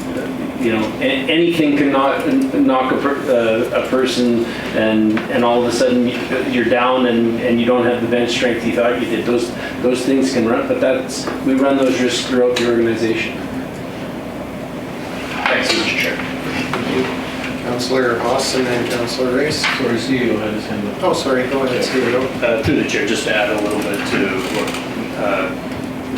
Speaker 2: anything can knock a person, and all of a sudden you're down and you don't have the bench strength you thought you did. Those things can run, but we run those risks throughout the organization.
Speaker 5: Thanks, Mr. Chair.
Speaker 1: Councillor Haas and then Councillor Reese.
Speaker 3: Sorry, CEO had his hand up.
Speaker 1: Oh, sorry, go ahead, CEO.
Speaker 9: Through the chair, just to add a little bit to what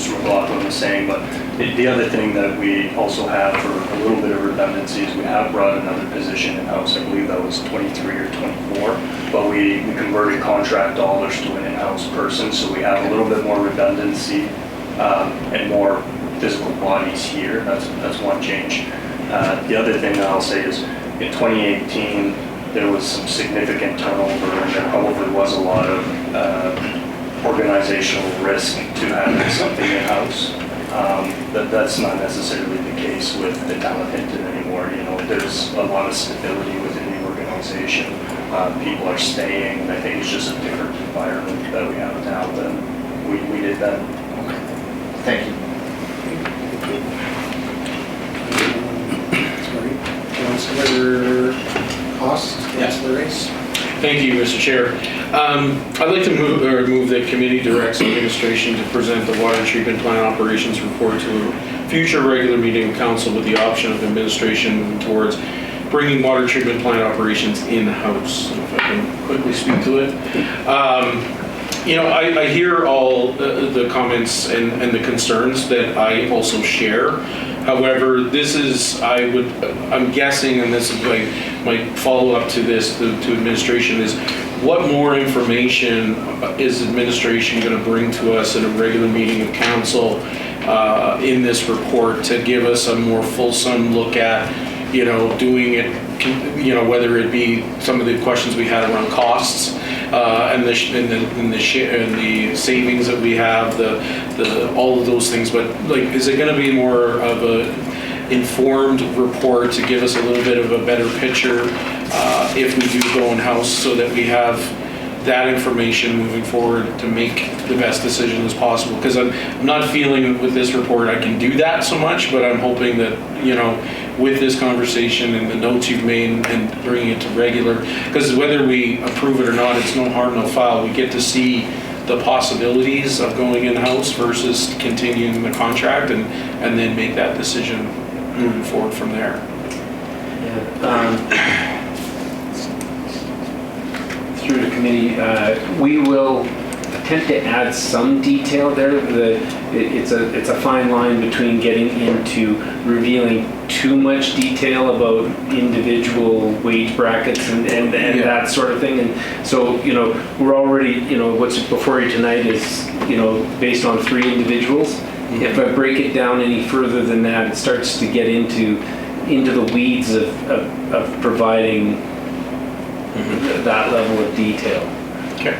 Speaker 9: Mr. McLaughlin was saying, but the other thing that we also have for a little bit of redundancy is we have brought another position in-house. I believe that was 23 or 24, but we converted contract dollars to an in-house person, so we have a little bit more redundancy and more physical bodies here. That's one change. The other thing that I'll say is in 2018, there was some significant turnover, and there probably was a lot of organizational risk to having something in-house. That's not necessarily the case with the town of Hinton anymore. You know, there's a lot of stability within the organization. People are staying, and I think it's just a different environment that we have now than we did then.
Speaker 5: Thank you.
Speaker 1: Sorry. Councillor Haas, Councillor Race.
Speaker 3: Thank you, Mr. Chair. I'd like to move that committee directs administration to present the water treatment plant operations report to a future regular meeting of council with the option of administration moving towards bringing water treatment plant operations in-house. If I can quickly speak to it. You know, I hear all the comments and the concerns that I also share. However, this is, I'm guessing, and this is my follow-up to this, to administration, is what more information is administration going to bring to us in a regular meeting of council in this report to give us a more fulsome look at, you know, doing it, you know, whether it be some of the questions we had around costs and the savings that we have, all of those things. But like, is it going to be more of a informed report to give us a little bit of a better picture if we do go in-house, so that we have that information moving forward to make the best decision as possible? Because I'm not feeling with this report I can do that so much, but I'm hoping that, you know, with this conversation and the notes you've made and bringing it to regular, because whether we approve it or not, it's no harm, no foul. We get to see the possibilities of going in-house versus continuing the contract, and then make that decision moving forward from there.
Speaker 2: Through the committee, we will attempt to add some detail there. It's a fine line between getting into revealing too much detail about individual wage brackets and that sort of thing. And so, you know, we're already, you know, what's before you tonight is, you know, based on 3 individuals. Mm-hmm. If I break it down any further than that, it starts to get into the weeds of providing that level of detail.
Speaker 3: Okay.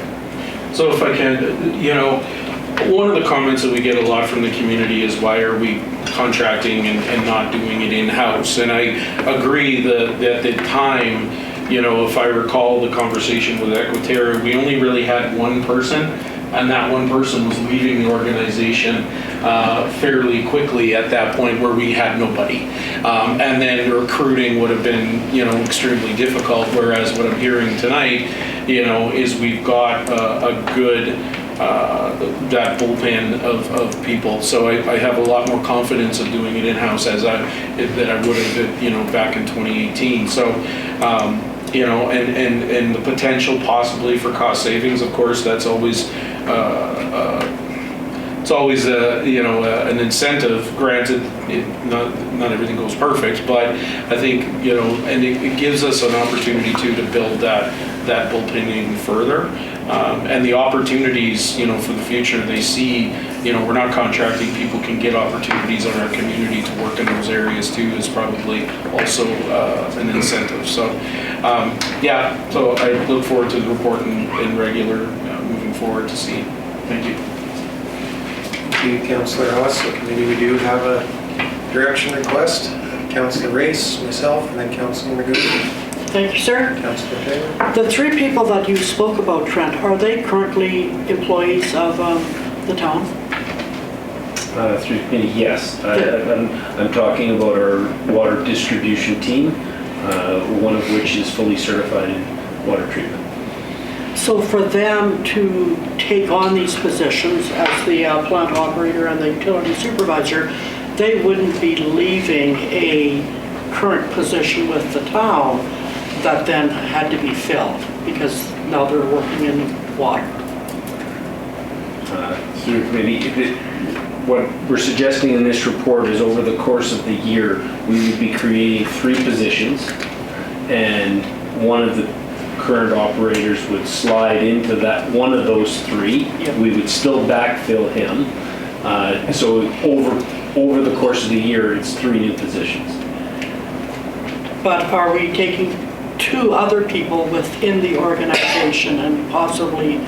Speaker 3: So if I can, you know, one of the comments that we get a lot from the community is, why are we contracting and not doing it in-house? And I agree that at the time, you know, if I recall the conversation with Equiterra, we only really had one person, and that one person was leaving the organization fairly quickly at that point, where we had nobody. And then recruiting would have been, you know, extremely difficult, whereas what I'm hearing tonight, you know, is we've got a good, that bullpen of people. So I have a lot more confidence of doing it in-house than I would have, you know, back in 2018. So, you know, and the potential possibly for cost savings, of course, that's always, it's always you know, an incentive. Granted, not everything goes perfect, but I think, you know, and it gives us an opportunity to build that bullpen even further. And the opportunities, you know, for the future, they see, you know, we're not contracting, people can get opportunities in our community to work in those areas too, is probably also an incentive. So, yeah, so I look forward to the report in regular moving forward to see. Thank you.
Speaker 1: Thank you, Councillor Haas. The committee, we do have a direction request. Councillor Race, myself, and then Councillor Magoo.
Speaker 7: Thank you, sir.
Speaker 1: Councillor Taylor.
Speaker 7: The 3 people that you spoke about, Trent, are they currently employees of the town?
Speaker 2: Through the committee, yes. I'm talking about our water distribution team, one of which is fully certified in water treatment.
Speaker 7: So for them to take on these positions as the plant operator and the utility supervisor, they wouldn't be leaving a current position with the town that then had to be filled, because now they're working in water.
Speaker 2: Through the committee, what we're suggesting in this report is over the course of the year, we would be creating 3 positions, and one of the current operators would slide into that, one of those 3. We would still backfill him. So over the course of the year, it's 3 new positions.
Speaker 7: But are we taking 2 other people within the organization and possibly